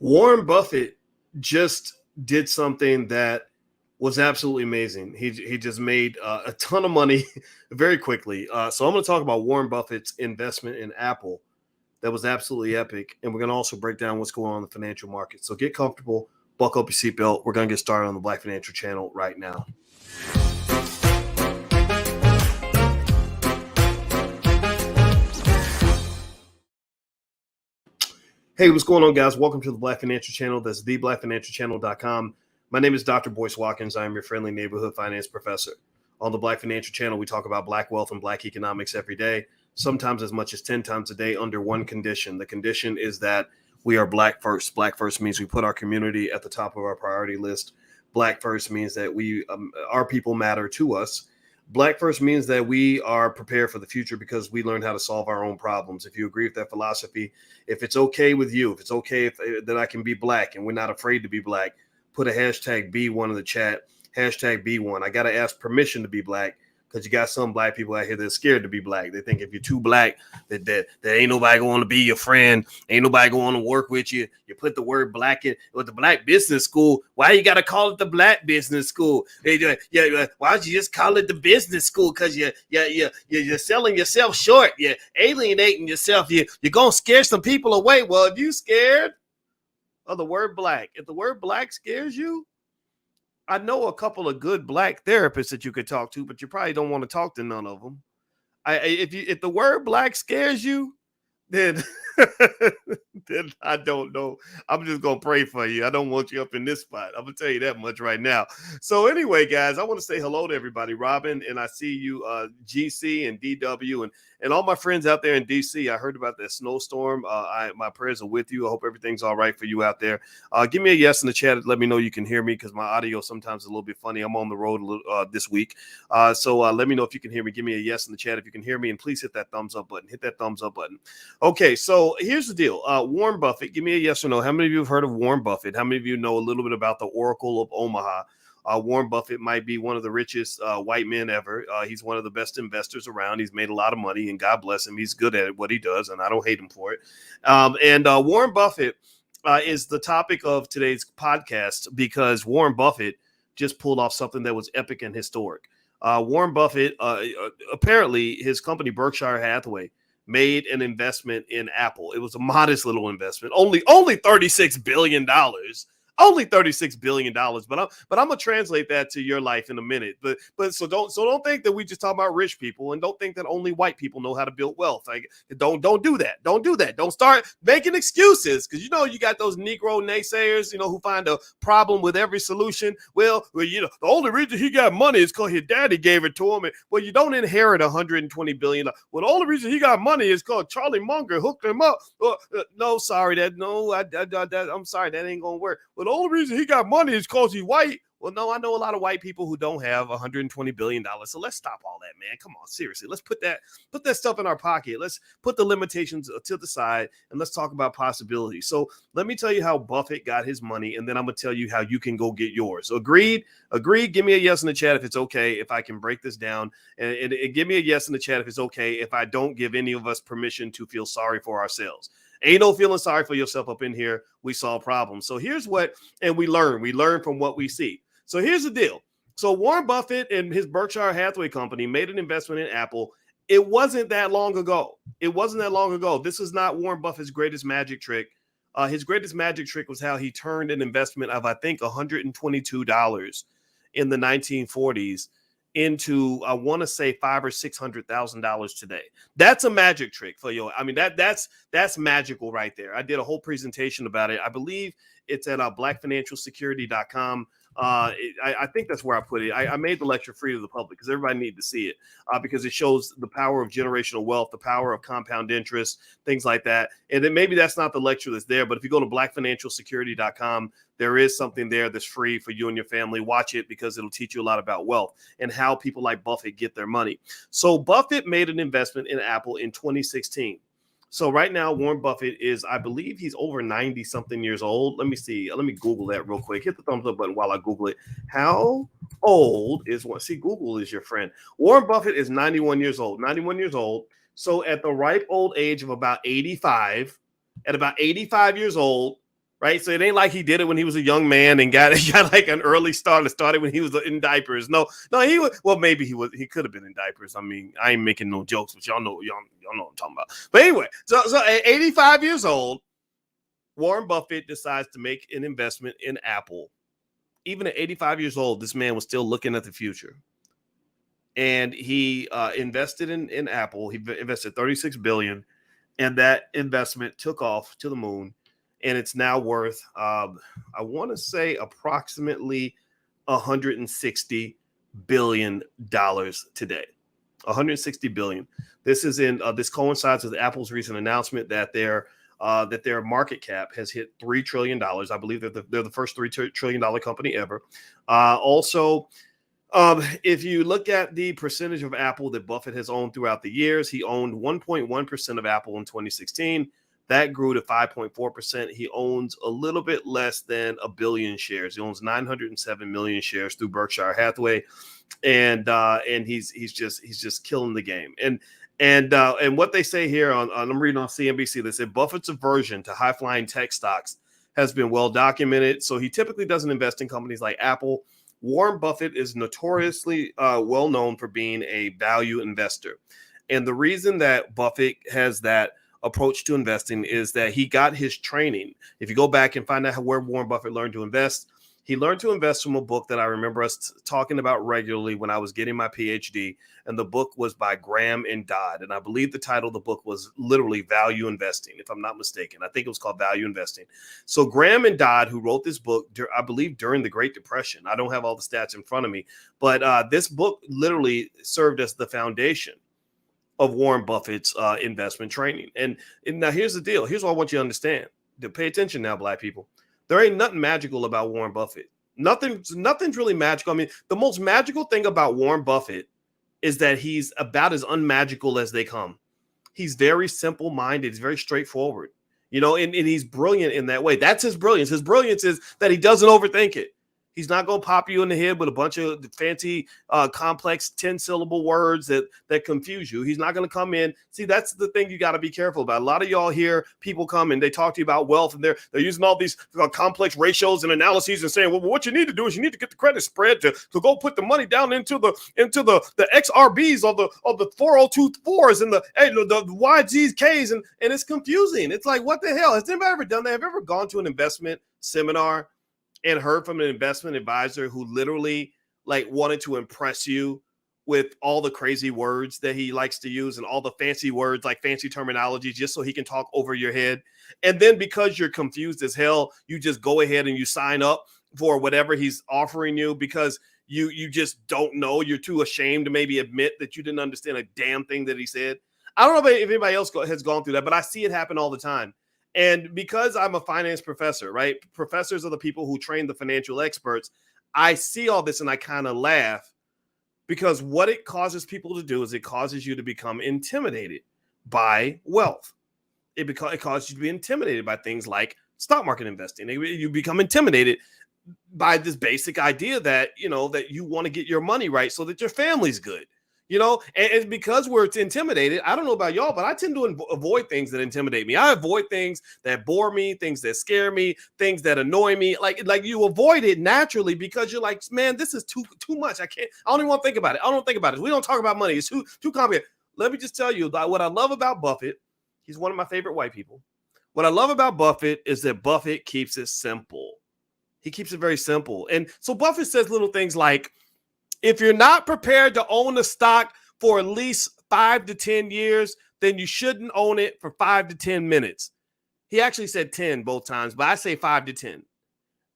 Warren Buffett just did something that was absolutely amazing. He just made a ton of money very quickly. So I'm going to talk about Warren Buffett's investment in Apple. That was absolutely epic, and we're going to also break down what's going on in the financial market. So get comfortable, buckle up your seatbelt. We're going to get started on the Black Financial Channel right now. Hey, what's going on, guys? Welcome to the Black Financial Channel. That's theblackfinancialchannel.com. My name is Dr. Boyce Watkins. I am your friendly neighborhood finance professor. On the Black Financial Channel, we talk about Black wealth and Black economics every day, sometimes as much as 10 times a day under one condition. The condition is that we are Black first. Black first means we put our community at the top of our priority list. Black first means that our people matter to us. Black first means that we are prepared for the future because we learned how to solve our own problems. If you agree with that philosophy, if it's okay with you, if it's okay that I can be Black and we're not afraid to be Black, put a hashtag B1 in the chat, hashtag B1. I got to ask permission to be Black because you got some Black people out here that are scared to be Black. They think if you're too Black, that ain't nobody going to be your friend, ain't nobody going to work with you. You put the word Black in with the Black business school. Why you got to call it the Black business school? Yeah, why don't you just call it the business school? Because you're selling yourself short. You're alienating yourself. You're going to scare some people away. Well, if you scared of the word Black, if the word Black scares you, I know a couple of good Black therapists that you could talk to, but you probably don't want to talk to none of them. If the word Black scares you, then then I don't know. I'm just gonna pray for you. I don't want you up in this spot. I'm gonna tell you that much right now. So anyway, guys, I want to say hello to everybody. Robin, and I see you, GC and DW, and all my friends out there in DC. I heard about that snowstorm. My prayers are with you. I hope everything's all right for you out there. Give me a yes in the chat. Let me know you can hear me because my audio sometimes is a little bit funny. I'm on the road this week. So let me know if you can hear me. Give me a yes in the chat if you can hear me, and please hit that thumbs up button. Hit that thumbs up button. Okay, so here's the deal. Warren Buffett, give me a yes or no. How many of you have heard of Warren Buffett? How many of you know a little bit about the Oracle of Omaha? Warren Buffett might be one of the richest white men ever. He's one of the best investors around. He's made a lot of money, and God bless him. He's good at what he does, and I don't hate him for it. Warren Buffett is the topic of today's podcast because Warren Buffett just pulled off something that was epic and historic. Warren Buffett, apparently his company, Berkshire Hathaway, made an investment in Apple. It was a modest little investment, only $36 billion. Only $36 billion, but I'm gonna translate that to your life in a minute. But so don't think that we just talk about rich people, and don't think that only white people know how to build wealth. Like don't do that. Don't do that. Don't start making excuses because you got those Negro naysayers, who find a problem with every solution. Well, the only reason he got money is because his daddy gave it to him. And, well, you don't inherit $120 billion. Well, the only reason he got money is because Charlie Munger hooked him up. I'm sorry, that ain't gonna work. Well, the only reason he got money is because he's white. Well, no, I know a lot of white people who don't have $120 billion. So let's stop all that, man. Come on, seriously. Let's put that stuff in our pocket. Let's put the limitations to the side and let's talk about possibilities. So let me tell you how Buffett got his money, and then I'm going to tell you how you can go get yours. Agreed? Give me a yes in the chat if it's okay, if I can break this down. And give me a yes in the chat if it's okay if I don't give any of us permission to feel sorry for ourselves. Ain't no feeling sorry for yourself up in here. We solve problems. So here's what, and we learn from what we see. So here's the deal. So Warren Buffett and his Berkshire Hathaway company made an investment in Apple. It wasn't that long ago. This is not Warren Buffett's greatest magic trick. His greatest magic trick was how he turned an investment of, I think, $122 in the 1940s into, I want to say, $500,000 or $600,000 today. That's a magic trick for you. I mean, that's magical right there. I did a whole presentation about it. I believe it's at blackfinancialsecurity.com. I think that's where I put it. I made the lecture free to the public because everybody needs to see it because it shows the power of generational wealth, the power of compound interest, things like that. And then maybe that's not the lecture that's there, but if you go to blackfinancialsecurity.com, there is something there that's free for you and your family. Watch it because it'll teach you a lot about wealth and how people like Buffett get their money. So Buffett made an investment in Apple in 2016. So right now, Warren Buffett is, I believe he's over 90 something years old. Let me see. Let me Google that real quick. Hit the thumbs up button while I Google it. How old is one? See, Google is your friend. Warren Buffett is 91 years old. 91 years old. So at the ripe old age of about 85, at about 85 years old, right? So it ain't like he did it when he was a young man and got like an early start. It started when he was in diapers. No, he was, well, maybe he could have been in diapers. I mean, I ain't making no jokes, but y'all know what I'm talking about. But anyway, so at 85 years old, Warren Buffett decides to make an investment in Apple. Even at 85 years old, this man was still looking at the future. And he invested in Apple. He invested $36 billion, and that investment took off to the moon. And it's now worth, I want to say, approximately $160 billion today. $160 billion. This is this coincides with Apple's recent announcement that their market cap has hit $3 trillion. I believe they're the first $3 trillion company ever. Also, if you look at the percentage of Apple that Buffett has owned throughout the years, he owned 1.1% of Apple in 2016. That grew to 5.4%. He owns a little bit less than a billion shares. He owns 907 million shares through Berkshire Hathaway, and he's just killing the game. And what they say here I'm reading on CNBC, they said Buffett's aversion to high-flying tech stocks has been well documented. So he typically doesn't invest in companies like Apple. Warren Buffett is notoriously well known for being a value investor. And the reason that Buffett has that approach to investing is that he got his training. If you go back and find out where Warren Buffett learned to invest, he learned to invest from a book that I remember us talking about regularly when I was getting my PhD. And the book was by Graham and Dodd. And I believe the title of the book was literally Value Investing, if I'm not mistaken. I think it was called Value Investing. So Graham and Dodd, who wrote this book, I believe during the Great Depression, I don't have all the stats in front of me, but this book literally served as the foundation of Warren Buffett's investment training. And now here's the deal. Here's what I want you to understand. Pay attention now, Black people. There ain't nothing magical about Warren Buffett. Nothing's really magical. I mean, the most magical thing about Warren Buffett is that he's about as unmagical as they come. He's very simple-minded. He's very straightforward, and he's brilliant in that way. That's his brilliance. His brilliance is that he doesn't overthink it. He's not going to pop you in the head with a bunch of fancy, complex 10-syllable words that confuse you. He's not going to come in. See, that's the thing you got to be careful about. A lot of y'all hear people come and they talk to you about wealth, and they're using all these complex ratios and analyses and saying, well, what you need to do is you need to get the credit spread to go put the money down into the XRBs of the 4024s and the YGKs, and it's confusing. It's like, what the hell? Has anybody ever done that? Have you ever gone to an investment seminar and heard from an investment advisor who literally wanted to impress you with all the crazy words that he likes to use and all the fancy words, like fancy terminology, just so he can talk over your head? And then because you're confused as hell, you just go ahead and you sign up for whatever he's offering you because you just don't know. You're too ashamed to maybe admit that you didn't understand a damn thing that he said. I don't know if anybody else has gone through that, but I see it happen all the time. And because I'm a finance professor, right? Professors are the people who train the financial experts. I see all this and I kind of laugh because what it causes people to do is it causes you to become intimidated by wealth. It causes you to be intimidated by things like stock market investing. You become intimidated by this basic idea that, that you want to get your money right so that your family's good. And because we're intimidated, I don't know about y'all, but I tend to avoid things that intimidate me. I avoid things that bore me, things that scare me, things that annoy me. Like you avoid it naturally because you're like, man, this is too much. I don't even want to think about it. I don't think about it. We don't talk about money. It's too complicated. Let me just tell you what I love about Buffett. He's one of my favorite white people. What I love about Buffett is that Buffett keeps it simple. He keeps it very simple. And so Buffett says little things like, if you're not prepared to own a stock for at least 5 to 10 years, then you shouldn't own it for 5 to 10 minutes. He actually said 10 both times, but I say 5 to 10.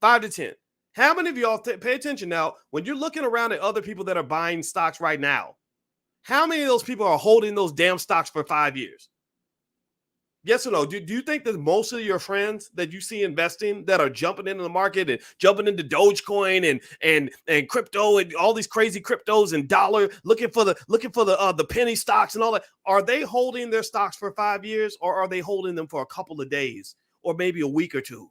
5 to 10. How many of y'all pay attention now? When you're looking around at other people that are buying stocks right now, how many of those people are holding those damn stocks for 5 years? Yes or no? Do you think that most of your friends that you see investing that are jumping into the market and jumping into Dogecoin and crypto and all these crazy cryptos and dollar looking for the penny stocks and all that, are they holding their stocks for 5 years or are they holding them for a couple of days or maybe a week or two?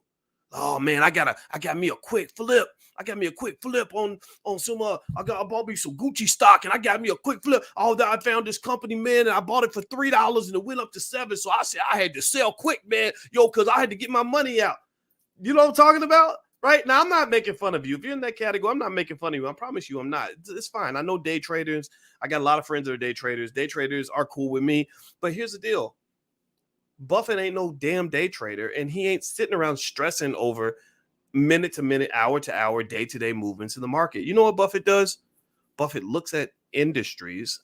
Oh man, I got me a quick flip. I got me a quick flip on some I bought me some Gucci stock and I got me a quick flip. Oh, I found this company, man, and I bought it for $3 and it went up to $7. So I said I had to sell quick, man, because I had to get my money out. You know what I'm talking about? Right now, I'm not making fun of you. If you're in that category, I'm not making fun of you. I promise you, I'm not. It's fine. I know day traders. I got a lot of friends that are day traders. Day traders are cool with me. But here's the deal. Buffett ain't no damn day trader, and he ain't sitting around stressing over minute to minute, hour to hour, day to day movements in the market. You know what Buffett does? Buffett looks at industries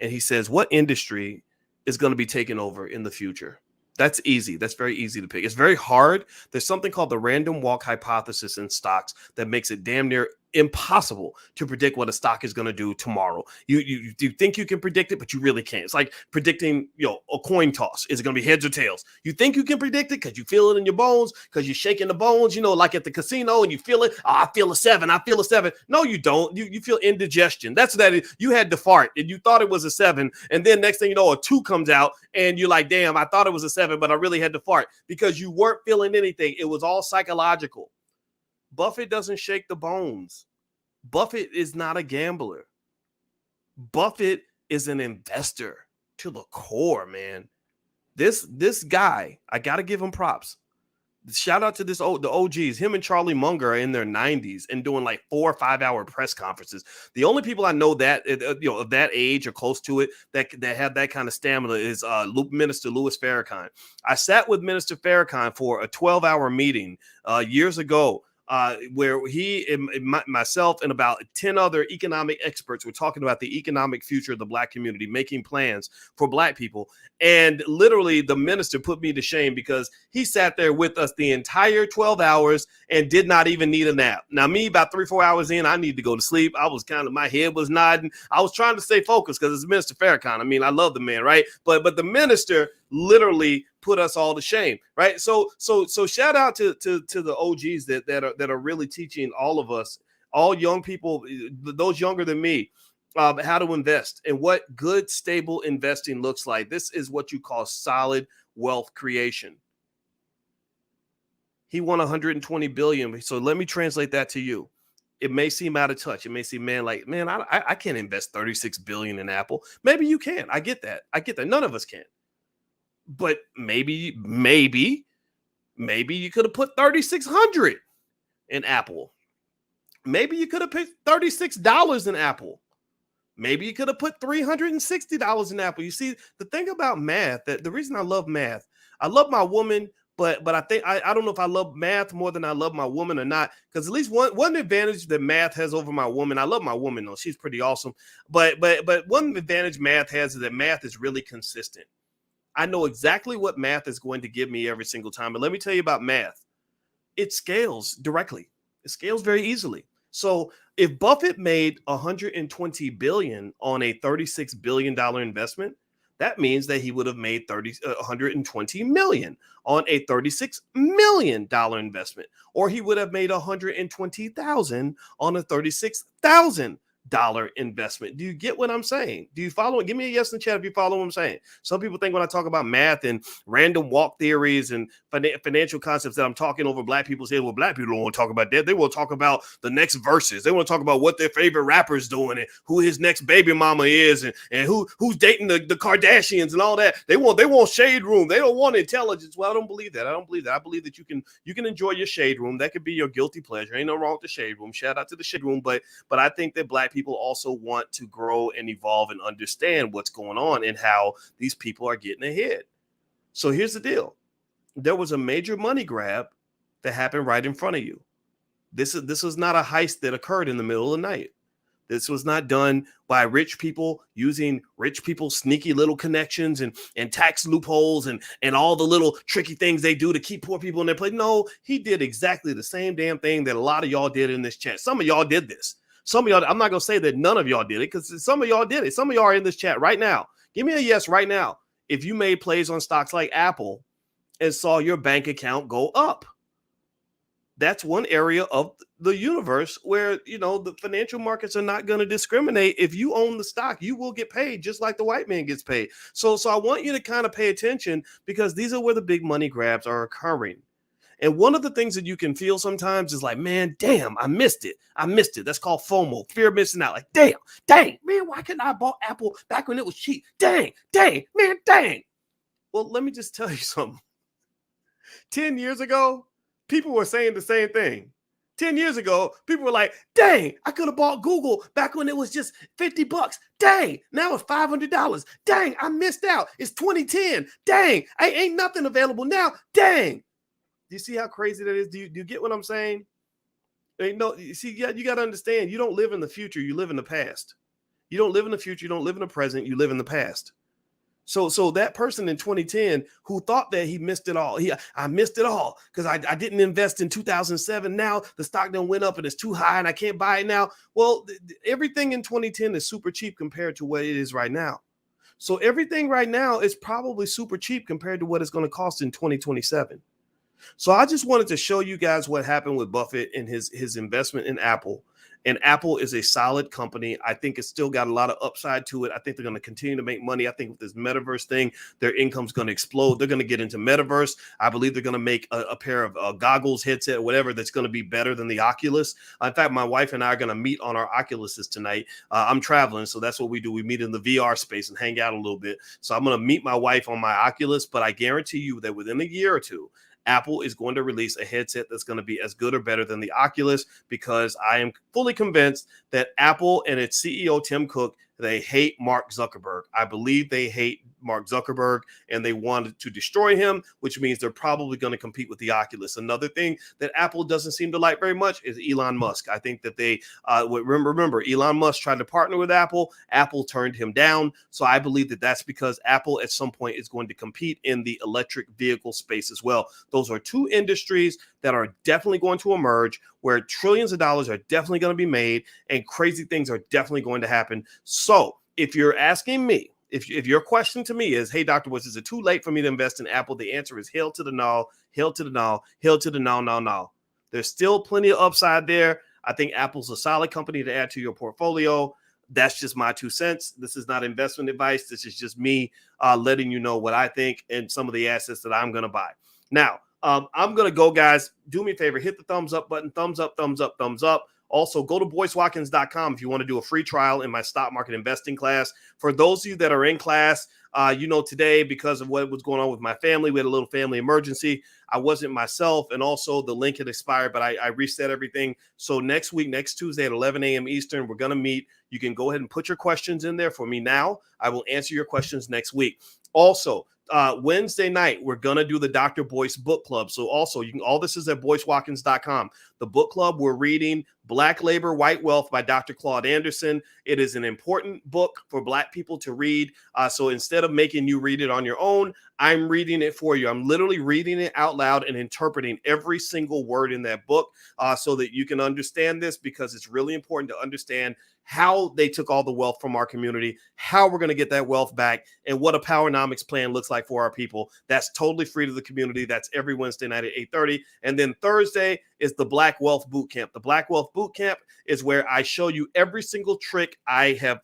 and he says, what industry is going to be taken over in the future? That's easy. That's very easy to pick. It's very hard. There's something called the random walk hypothesis in stocks that makes it damn near impossible to predict what a stock is going to do tomorrow. You think you can predict it, but you really can't. It's like predicting, a coin toss. Is it going to be heads or tails? You think you can predict it because you feel it in your bones, because you're shaking the bones, like at the casino, and you feel it. Oh, I feel a 7. I feel a 7. No, you don't. You feel indigestion. That's what that is. You had to fart and you thought it was a 7, and then next thing you know, a 2 comes out, and you're like, damn, I thought it was a 7, but I really had to fart because you weren't feeling anything. It was all psychological. Buffett doesn't shake the bones. Buffett is not a gambler. Buffett is an investor to the core, man. This guy, I got to give him props. Shout out to the OGs. Him and Charlie Munger are in their 90s and doing like 4 or 5 hour press conferences. The only people I know that of that age or close to it that have that kind of stamina is Minister Louis Farrakhan. I sat with Minister Farrakhan for a 12-hour meeting years ago. Where he and myself and about 10 other economic experts were talking about the economic future of the Black community, making plans for Black people. And literally the minister put me to shame because he sat there with us the entire 12 hours and did not even need a nap. Now, me, about 3-4 hours in, I need to go to sleep. I was my head was nodding. I was trying to stay focused because it's Minister Farrakhan. I mean, I love the man, right? But the minister literally put us all to shame, right? So shout out to the OGs that are really teaching all of us, all young people, those younger than me, how to invest and what good, stable investing looks like. This is what you call solid wealth creation. He won 120 billion. So let me translate that to you. It may seem out of touch. It may seem, man, I can't invest 36 billion in Apple. Maybe you can. I get that. None of us can. But maybe you could have put 3,600 in Apple. Maybe you could have put $36 in Apple. Maybe you could have put $360 in Apple. You see, the thing about math, that the reason I love math, I love my woman, but I think I don't know if I love math more than I love my woman or not. Because at least one advantage that math has over my woman, I love my woman though, she's pretty awesome. But one advantage math has is that math is really consistent. I know exactly what math is going to give me every single time. And let me tell you about math. It scales directly. It scales very easily. So if Buffett made 120 billion on a $36 billion investment, that means that he would have made 120 million on a $36 million investment, or he would have made 120,000 on a $36,000 investment. Do you get what I'm saying? Do you follow it? Give me a yes in the chat if you follow what I'm saying. Some people think when I talk about math and random walk theories and financial concepts that I'm talking over Black people's head. Well, Black people don't want to talk about that. They want to talk about the next verses. They want to talk about what their favorite rapper's doing and who his next baby mama is and who's dating the Kardashians and all that. They want shade room. They don't want intelligence. Well, I don't believe that. I believe that you can enjoy your shade room. That could be your guilty pleasure. Ain't no wrong with the shade room. Shout out to the shade room. But I think that Black people also want to grow and evolve and understand what's going on and how these people are getting ahead. So here's the deal. There was a major money grab that happened right in front of you. This was not a heist that occurred in the middle of the night. This was not done by rich people using rich people's sneaky little connections and tax loopholes and all the little tricky things they do to keep poor people in their place. No, he did exactly the same damn thing that a lot of y'all did in this chat. Some of y'all did this. Some of y'all, I'm not going to say that none of y'all did it because some of y'all did it. Some of y'all are in this chat right now. Give me a yes right now if you made plays on stocks like Apple and saw your bank account go up. That's one area of the universe where, the financial markets are not going to discriminate. If you own the stock, you will get paid just like the white man gets paid. So I want you to kind of pay attention because these are where the big money grabs are occurring. And one of the things that you can feel sometimes is like, man, damn, I missed it. That's called FOMO, fear of missing out. Like, dang, man, why couldn't I bought Apple back when it was cheap? Dang, man. Well, let me just tell you something. 10 years ago, people were saying the same thing. 10 years ago, people were like, dang, I could have bought Google back when it was just $50. Dang, now it's $500. Dang, I missed out. It's 2010. Dang, ain't nothing available now. Dang. Do you see how crazy that is? Do you get what I'm saying? You see, you got to understand, you don't live in the future, you live in the past. You don't live in the future, you don't live in the present, you live in the past. So that person in 2010 who thought that he missed it all, I missed it all because I didn't invest in 2007. Now the stock done went up and it's too high and I can't buy it now. Well, everything in 2010 is super cheap compared to what it is right now. So everything right now is probably super cheap compared to what it's going to cost in 2027. So I just wanted to show you guys what happened with Buffett and his investment in Apple. And Apple is a solid company. I think it's still got a lot of upside to it. I think they're going to continue to make money. I think with this metaverse thing, their income's going to explode. They're going to get into metaverse. I believe they're going to make a pair of goggles, headset, whatever, that's going to be better than the Oculus. In fact, my wife and I are going to meet on our Oculuses tonight. I'm traveling, so that's what we do. We meet in the VR space and hang out a little bit. So I'm going to meet my wife on my Oculus, but I guarantee you that within a year or two, Apple is going to release a headset that's going to be as good or better than the Oculus, because I am fully convinced that Apple and its CEO, Tim Cook, they hate Mark Zuckerberg. I believe they hate Mark Zuckerberg and they wanted to destroy him, which means they're probably going to compete with the Oculus. Another thing that Apple doesn't seem to like very much is Elon Musk. I think that they remember Elon Musk tried to partner with Apple. Apple turned him down. So I believe that that's because Apple at some point is going to compete in the electric vehicle space as well. Those are two industries that are definitely going to emerge, where trillions of dollars are definitely going to be made and crazy things are definitely going to happen. So if you're asking me, if your question to me is, hey, Dr. Woods, is it too late for me to invest in Apple? The answer is hell to the no, hell to the no, hell to the no, no, no. There's still plenty of upside there. I think Apple's a solid company to add to your portfolio. That's just my 2 cents. This is not investment advice. This is just me letting you know what I think and some of the assets that I'm going to buy. Now, I'm going to go, guys. Do me a favor. Hit the thumbs up button. Thumbs up, thumbs up, thumbs up. Also, go to boycewatkins.com if you want to do a free trial in my stock market investing class. For those of you that are in class, today, because of what was going on with my family, we had a little family emergency. I wasn't myself, and also the link had expired, but I reset everything. So next week, next Tuesday at 11 a.m. Eastern, we're going to meet. You can go ahead and put your questions in there for me now. I will answer your questions next week. Also, Wednesday night, we're going to do the Dr. Boyce book club. So also, all this is at boycewatkins.com. The book club, we're reading Black Labor, White Wealth by Dr. Claude Anderson. It is an important book for Black people to read. So instead of making you read it on your own, I'm reading it for you. I'm literally reading it out loud and interpreting every single word in that book so that you can understand this, because it's really important to understand how they took all the wealth from our community, how we're going to get that wealth back, and what a Powernomics plan looks like for our people. That's totally free to the community. That's every Wednesday night at 8:30. And then Thursday is the Black Wealth Boot Camp. The Black Wealth Boot Camp is where I show you every single trick I have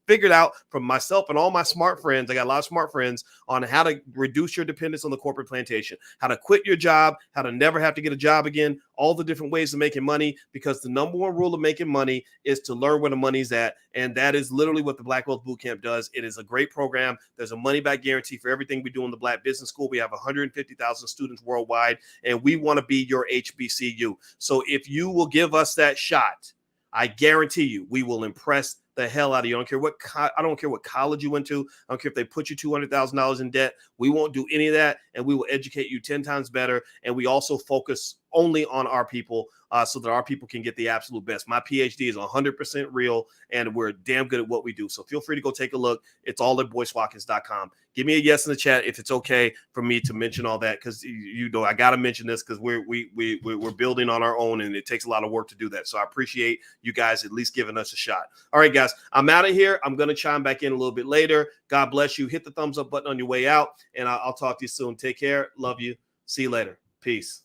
figured out from myself and all my smart friends. I got a lot of smart friends on how to reduce your dependence on the corporate plantation, how to quit your job, how to never have to get a job again, all the different ways of making money, because the number one rule of making money is to learn where the money's at. And that is literally what the Black Wealth Bootcamp does. It is a great program. There's a money back guarantee for everything we do in the Black Business School. We have 150,000 students worldwide, and we want to be your HBCU. So if you will give us that shot, I guarantee you we will impress the hell out of you. I don't care what college you went to. I don't care if they put you $200,000 in debt. We won't do any of that, and we will educate you 10 times better. And we also focus only on our people so that our people can get the absolute best. My PhD is 100% real, and we're damn good at what we do. So feel free to go take a look. It's all at boycewatkins.com. Give me a yes in the chat if it's okay for me to mention all that, because I got to mention this because we're building on our own, and it takes a lot of work to do that. So I appreciate you guys at least giving us a shot. All right, guys, I'm out of here. I'm going to chime back in a little bit later. God bless you. Hit the thumbs up button on your way out, and I'll talk to you soon. Take care. Love you. See you later. Peace.